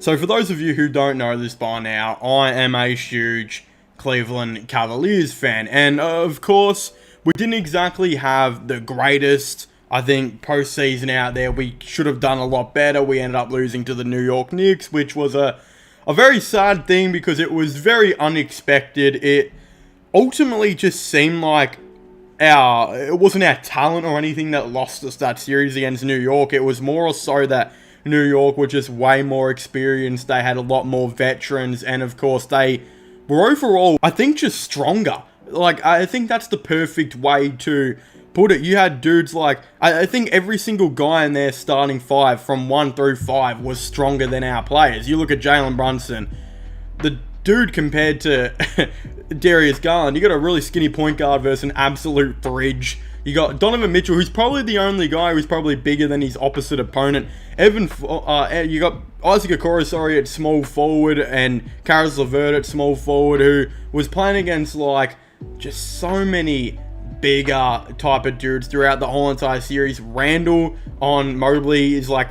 So for those of you who don't know this by now, I am a huge Cleveland Cavaliers fan. And of course, we didn't exactly have the greatest, I think, postseason out there. We should have done a lot better. We ended up losing to the New York Knicks, which was a very sad thing because it was very unexpected. It ultimately just seemed like it wasn't our talent or anything that lost us that series against New York. It was more or so that New York were just way more experienced. They had a lot more veterans, and of course they were overall, I think, just stronger. Like, I think that's the perfect way to put it. You had dudes like, I think every single guy in their starting five from 1 through 5 was stronger than our players. You look at Jalen Brunson, the dude compared to Darius Garland, you got a really skinny point guard versus an absolute fridge. You got Donovan Mitchell, who's probably the only guy who's probably bigger than his opposite opponent. You got Isaac Okoro, at small forward, and Caris LeVert at small forward, who was playing against, like, just so many bigger type of dudes throughout the whole entire series. Randall on Mobley is, like,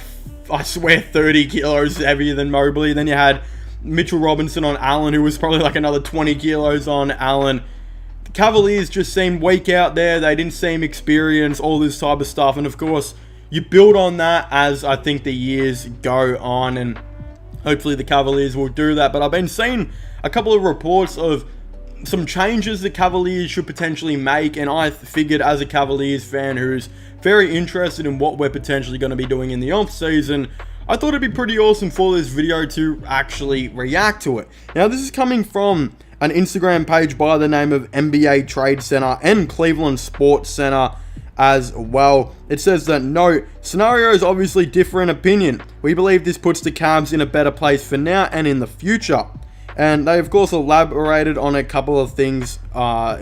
I swear, 30 kilos heavier than Mobley. Then you had Mitchell Robinson on Allen, who was probably like another 20 kilos on Allen. The Cavaliers just seemed weak out there. They didn't seem experienced, all this type of stuff. And of course, you build on that as I think the years go on, and hopefully the Cavaliers will do that. But I've been seeing a couple of reports of some changes the Cavaliers should potentially make, and I figured, as a Cavaliers fan who's very interested in what we're potentially going to be doing in the offseason, I thought it'd be pretty awesome for this video to actually react to it. Now, this is coming from an Instagram page by the name of NBA Trade Center and Cleveland Sports Center as well. It says that, note, scenarios obviously differ in opinion. We believe this puts the Cavs in a better place for now and in the future. And they, of course, elaborated on a couple of things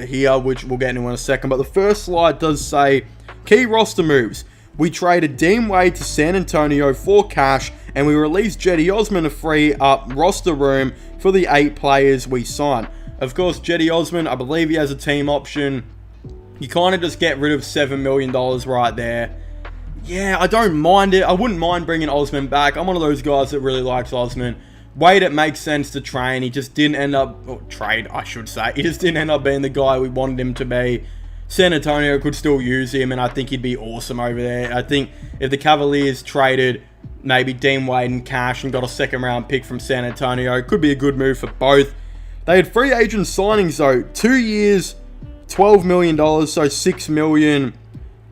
here, which we'll get into in a second. But the first slide does say, key roster moves. We traded Dean Wade to San Antonio for cash, and we released Cedi Osman to free up roster room for the 8 players we signed. Of course, Cedi Osman, I believe he has a team option. You kind of just get rid of $7 million right there. Yeah, I don't mind it. I wouldn't mind bringing Osman back. I'm one of those guys that really likes Osman. Wade, it makes sense to train. He just didn't end up, or trade, I should say. He just didn't end up being the guy we wanted him to be. San Antonio could still use him, and I think he'd be awesome over there. I think if the Cavaliers traded maybe Dean Wade and cash and got a second-round pick from San Antonio, it could be a good move for both. They had free agent signings, though. 2 years, $12 million, so $6 million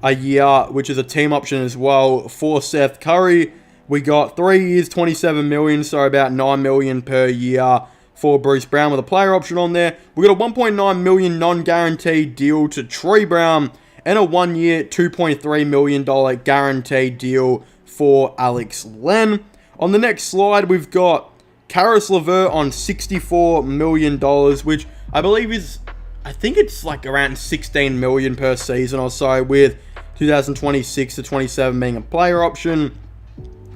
a year, which is a team option as well for Seth Curry. We got 3 years, $27 million, so about $9 million per year for Bruce Brown with a player option on there. We got a $1.9 million non-guaranteed deal to Troy Brown and a 1 year, $2.3 million guaranteed deal for Alex Len. On the next slide, we've got Caris LeVert on $64 million, which I believe is, I think it's like around $16 million per season or so, with 2026 to 27 being a player option.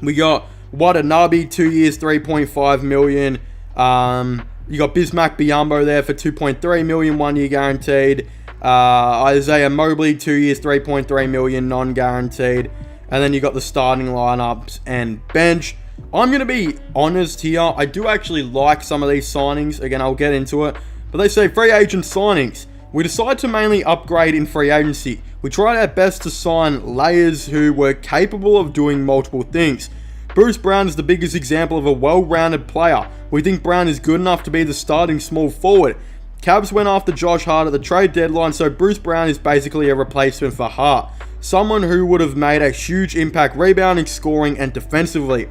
We got Watanabe, 2 years, $3.5 million. You got Bismack Biyombo there for $2.3 million, 1 year guaranteed. Isaiah Mobley, 2 years, $3.3 million, non-guaranteed. And then you got the starting lineups and bench. I'm going to be honest here. I do actually like some of these signings. Again, I'll get into it. But they say free agent signings. We decided to mainly upgrade in free agency. We tried our best to sign layers who were capable of doing multiple things. Bruce Brown is the biggest example of a well-rounded player. We think Brown is good enough to be the starting small forward. Cavs went after Josh Hart at the trade deadline, so Bruce Brown is basically a replacement for Hart. Someone who would have made a huge impact rebounding, scoring, and defensively.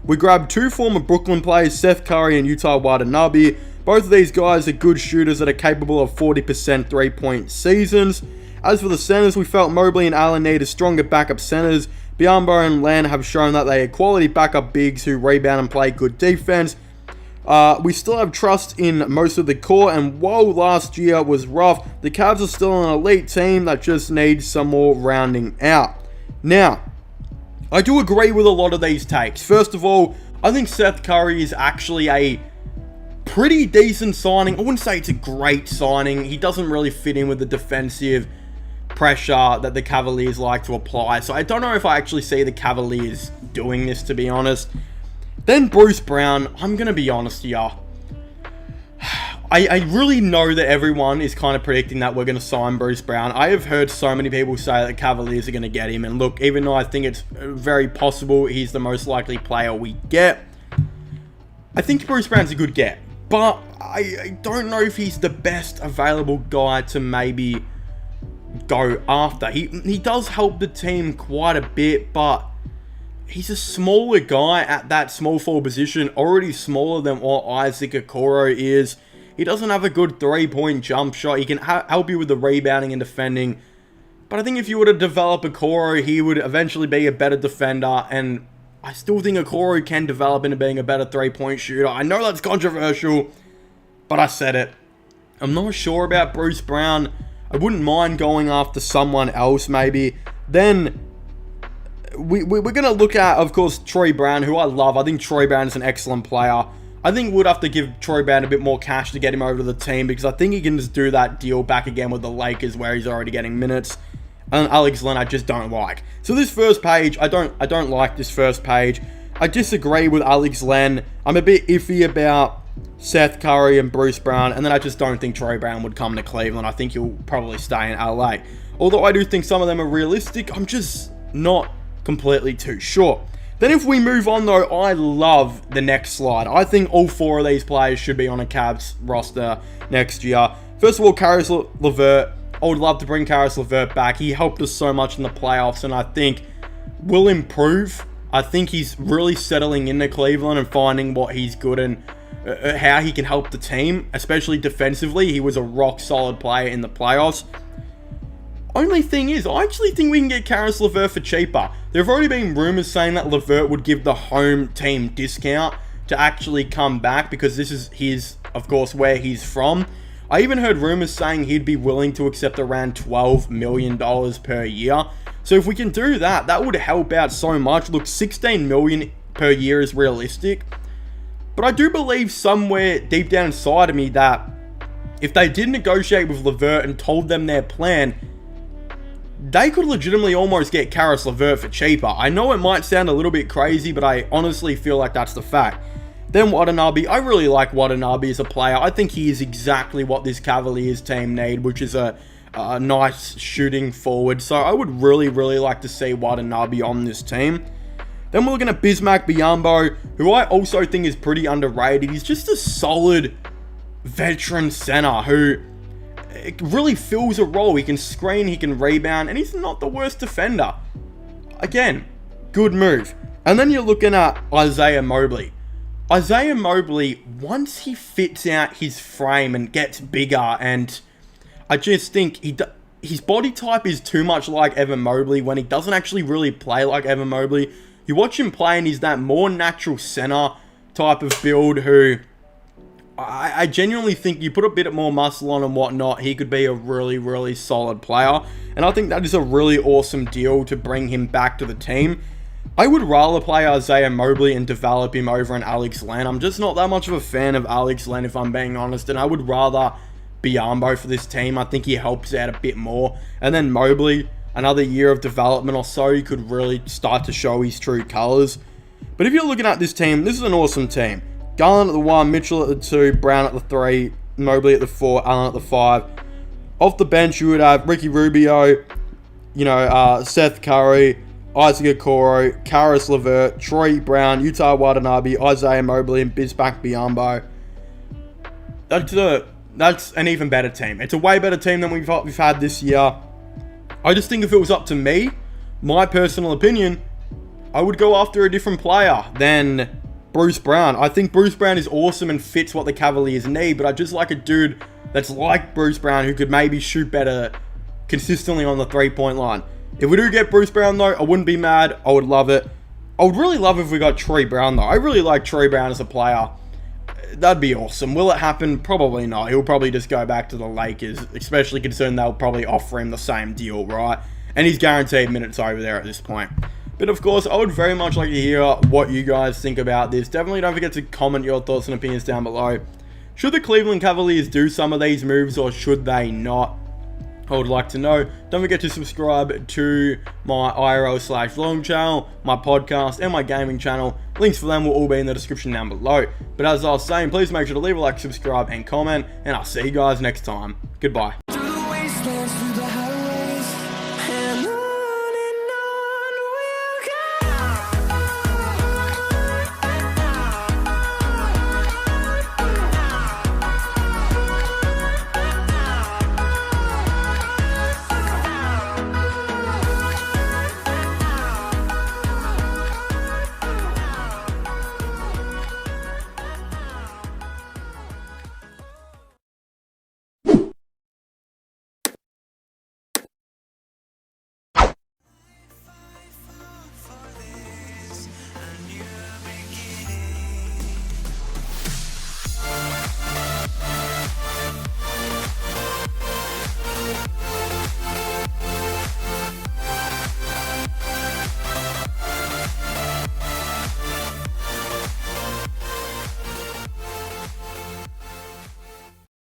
We grabbed 2 former Brooklyn players, Seth Curry and Utah Watanabe. Both of these guys are good shooters that are capable of 40% three-point seasons. As for the centers, we felt Mobley and Allen needed stronger backup centers. Biyombo and Len have shown that they are quality backup bigs who rebound and play good defense. We still have trust in most of the core, and while last year was rough, the Cavs are still an elite team that just needs some more rounding out. Now, I do agree with a lot of these takes. First of all, I think Seth Curry is actually a pretty decent signing. I wouldn't say it's a great signing. He doesn't really fit in with the defensive pressure that the Cavaliers like to apply. So I don't know if I actually see the Cavaliers doing this, to be honest. Then Bruce Brown, I'm going to be honest here. I really know that everyone is kind of predicting that we're going to sign Bruce Brown. I have heard so many people say that Cavaliers are going to get him. And look, even though I think it's very possible he's the most likely player we get, I think Bruce Brown's a good get. But I don't know if he's the best available guy to maybe go after. He does help the team quite a bit, but he's a smaller guy at that small forward position, already smaller than what Isaac Okoro is. He doesn't have a good 3-point jump shot. He can help you with the rebounding and defending. But I think if you were to develop Okoro, he would eventually be a better defender. And I still think Okoro can develop into being a better 3-point shooter. I know that's controversial, but I said it. I'm not sure about Bruce Brown. I wouldn't mind going after someone else maybe. Then we're going to look at, of course, Troy Brown, who I love. I think Troy Brown is an excellent player. I think we'd have to give Troy Brown a bit more cash to get him over to the team, because I think he can just do that deal back again with the Lakers where he's already getting minutes. And Alex Len I just don't like. So this first page, I don't like this first page. I disagree with Alex Len. I'm a bit iffy about Seth Curry and Bruce Brown, and then I just don't think Troy Brown would come to Cleveland. I think he'll probably stay in LA. Although I do think some of them are realistic, I'm just not completely too sure. Then if we move on though, I love the next slide. I think all 4 of these players should be on a Cavs roster next year. First of all, Caris LeVert. I would love to bring Caris LeVert back. He helped us so much in the playoffs, and I think will improve. I think he's really settling into Cleveland and finding what he's good and how he can help the team, especially defensively. He was a rock solid player in the playoffs. Only thing is, I actually think we can get Caris LeVert for cheaper. There have already been rumors saying that LeVert would give the home team discount to actually come back, because this is of course, where he's from. I even heard rumors saying he'd be willing to accept around $12 million per year. So if we can do that, that would help out so much. Look, $16 million per year is realistic. But I do believe somewhere deep down inside of me that if they did negotiate with LeVert and told them their plan, they could legitimately almost get Caris LeVert for cheaper. I know it might sound a little bit crazy, but I honestly feel like that's the fact. Then Watanabe, I really like Watanabe as a player. I think he is exactly what this Cavaliers team need, which is a nice shooting forward. So I would really, really like to see Watanabe on this team. Then we're looking at Bismack Biyombo, who I also think is pretty underrated. He's just a solid veteran center who really fills a role. He can screen, he can rebound, and he's not the worst defender. Again, good move. And then you're looking at Isaiah Mobley. Isaiah Mobley, once he fits out his frame and gets bigger, and I just think his body type is too much like Evan Mobley when he doesn't actually really play like Evan Mobley. You watch him play and he's that more natural center type of build who I genuinely think you put a bit more muscle on and whatnot, he could be a really, really solid player. And I think that is a really awesome deal to bring him back to the team. I would rather play Isaiah Mobley and develop him over an Alex Len. I'm just not that much of a fan of Alex Len, if I'm being honest. And I would rather Biyombo for this team. I think he helps out a bit more. And then Mobley, another year of development or so, he could really start to show his true colors. But if you're looking at this team, this is an awesome team. Garland at the 1, Mitchell at the 2, Brown at the 3, Mobley at the 4, Allen at the 5. Off the bench, you would have Ricky Rubio, Seth Curry, Isaac Okoro, Caris LeVert, Troy Brown, Utah Watanabe, Isaiah Mobley, and Bismack Biyombo. That's an even better team. It's a way better team than we've had this year. I just think if it was up to me, my personal opinion, I would go after a different player than Bruce Brown. I think Bruce Brown is awesome and fits what the Cavaliers need, but I just like a dude that's like Bruce Brown who could maybe shoot better consistently on the 3-point line. If we do get Bruce Brown though, I wouldn't be mad. I would love it. I would really love if we got Troy Brown though. I really like Troy Brown as a player. That'd be awesome. Will it happen? Probably not. He'll probably just go back to the Lakers, especially considering they'll probably offer him the same deal, right? And he's guaranteed minutes over there at this point. But of course, I would very much like to hear what you guys think about this. Definitely don't forget to comment your thoughts and opinions down below. Should the Cleveland Cavaliers do some of these moves or should they not? I would like to know. Don't forget to subscribe to my IRL/vlog channel, my podcast, and my gaming channel. Links for them will all be in the description down below. But as I was saying, please make sure to leave a like, subscribe, and comment, and I'll see you guys next time. Goodbye.